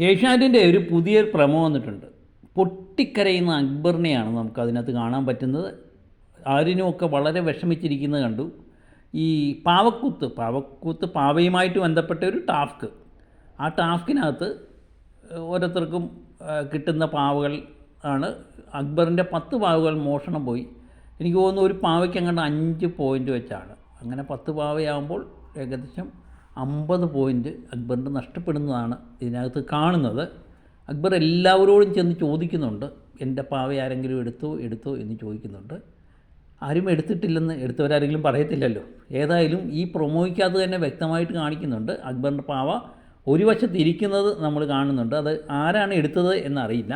ഏഷ്യാനെറ്റിൻ്റെ ഒരു പുതിയൊരു പ്രമോ വന്നിട്ടുണ്ട്. പൊട്ടിക്കരയുന്ന അക്ബറിനെയാണ് നമുക്കതിനകത്ത് കാണാൻ പറ്റുന്നത്. ആരിനുമൊക്കെ വളരെ വിഷമിച്ചിരിക്കുന്നത് കണ്ടു. ഈ പാവക്കൂത്ത് പാവയുമായിട്ട് ബന്ധപ്പെട്ട ഒരു ടാസ്ക്, ആ ടാസ്കിനകത്ത് ഓരോരുത്തർക്കും കിട്ടുന്ന പാവകൾ ആണ്. അക്ബറിൻ്റെ 10 പാവകൾ മോഷണം പോയി. എനിക്ക് തോന്നുന്നു ഒരു പാവയ്ക്ക് അങ്ങോട്ട് 5 പോയിൻ്റ് വെച്ചാണ്. അങ്ങനെ 10 പാവയാകുമ്പോൾ ഏകദേശം 50 പോയിൻ്റ് അക്ബറിന് നഷ്ടപ്പെടുന്നതാണ് ഇതിനകത്ത് കാണുന്നത്. അക്ബർ എല്ലാവരോടും ചെന്ന് ചോദിക്കുന്നുണ്ട്, എൻ്റെ പാവ ആരെങ്കിലും എടുത്തോ എന്ന് ചോദിക്കുന്നുണ്ട്. ആരും എടുത്തിട്ടില്ലെന്ന് എടുത്തവരാരെങ്കിലും പറയത്തില്ലല്ലോ. ഏതായാലും ഈ പ്രൊമോയ്ക്കകത്ത് തന്നെ വ്യക്തമായിട്ട് കാണിക്കുന്നുണ്ട്, അക്ബറിൻ്റെ പാവ ഒരു വശത്ത് ഇരിക്കുന്നത് നമ്മൾ കാണുന്നുണ്ട്. അത് ആരാണ് എടുത്തത് എന്നറിയില്ല.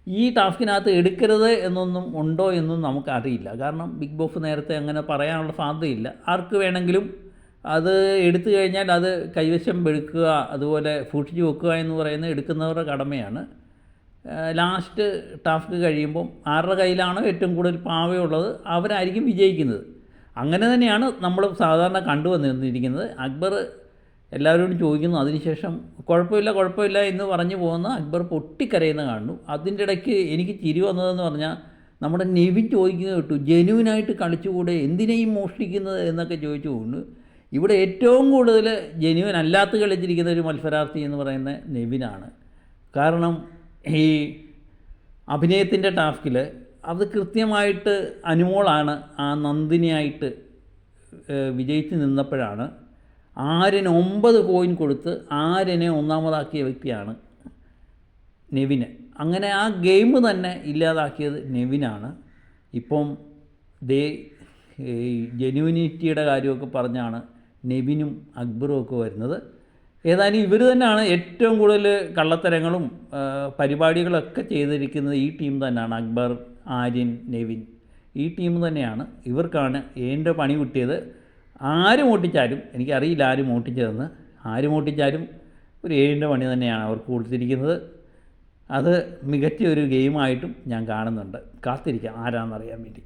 ഈ ടാസ്കിനകത്ത് എടുക്കരുത് എന്നൊന്നും ഉണ്ടോ എന്നും നമുക്കറിയില്ല. കാരണം ബിഗ് ബോസ് നേരത്തെ അങ്ങനെ പറയാനുള്ള സാധ്യതയില്ല. ആർക്ക് വേണമെങ്കിലും അത് എടുത്തു കഴിഞ്ഞാൽ അത് കൈവശം വെക്കുക, അതുപോലെ സൂക്ഷിച്ച് വെക്കുക എന്ന് പറയുന്നത് എടുക്കുന്നവരുടെ കടമയാണ്. ലാസ്റ്റ് ടാസ്ക് കഴിയുമ്പം ആരുടെ കയ്യിലാണോ ഏറ്റവും കൂടുതൽ പാവയുള്ളത് അവരായിരിക്കും വിജയിക്കുന്നത്. അങ്ങനെ തന്നെയാണ് നമ്മൾ സാധാരണ കണ്ടുവന്നിരിക്കുന്നത്. അക്ബർ എല്ലാവരോടും ചോദിക്കുന്നു, അതിനുശേഷം കുഴപ്പമില്ല എന്ന് പറഞ്ഞു പോകുന്ന അക്ബർ പൊട്ടിക്കരയുന്ന കാണുന്നു. അതിൻ്റെ ഇടയ്ക്ക് എനിക്ക് ചിരി വന്നതെന്ന് പറഞ്ഞാൽ നമ്മുടെ നെവിൻ ചോദിക്കുന്നത് കേട്ടു, ജെന്യുവിനായിട്ട് കളിച്ചുകൂടെ, എന്തിനേയും മോഷ്ടിക്കുന്നത് എന്നൊക്കെ ചോദിച്ചു പോകുന്നു. ഇവിടെ ഏറ്റവും കൂടുതൽ ജെന്യുവൻ അല്ലാത്ത കളിച്ചിരിക്കുന്ന ഒരു മത്സരാർത്ഥി എന്ന് പറയുന്ന നെവിനാണ്. കാരണം ഈ അഭിനയത്തിൻ്റെ ടാസ്കിൽ അത് കൃത്യമായിട്ട് അനുമോളാണ് ആ നന്ദിനിയായിട്ട് വിജയിച്ച് നിന്നപ്പോഴാണ് ആര്യന് 9 കോയിൻ കൊടുത്ത് ആര്യനെ ഒന്നാമതാക്കിയ വ്യക്തിയാണ് നെവിന്. അങ്ങനെ ആ ഗെയിം തന്നെ ഇല്ലാതാക്കിയത് നെവിനാണ്. ഇപ്പം ജെന്യുവിനിറ്റിയുടെ കാര്യമൊക്കെ പറഞ്ഞാണ് നെവിനും അക്ബറും ഒക്കെ വരുന്നത്. ഏതായാലും ഇവർ തന്നെയാണ് ഏറ്റവും കൂടുതൽ കള്ളത്തരങ്ങളും പരിപാടികളൊക്കെ ചെയ്തിരിക്കുന്നത്. ഈ ടീം തന്നെയാണ്, അക്ബർ, ആര്യൻ, നെവിൻ, ഈ ടീം തന്നെയാണ്. ഇവർക്കാണ് എൻ്റെ പണി കിട്ടിയത്. ആര് മോട്ടിച്ചാലും, എനിക്കറിയില്ല ആര് മോട്ടിച്ചതെന്ന്, ആര് മോട്ടിച്ചാലും ഒരു 7ൻ്റെ പണി തന്നെയാണ് അവർക്ക് കൊടുത്തിരിക്കുന്നത്. അത് മികച്ച ഒരു ഗെയിമായിട്ടും ഞാൻ കാണുന്നുണ്ട്. കാത്തിരിക്കാം ആരാണെന്നറിയാൻ വേണ്ടി.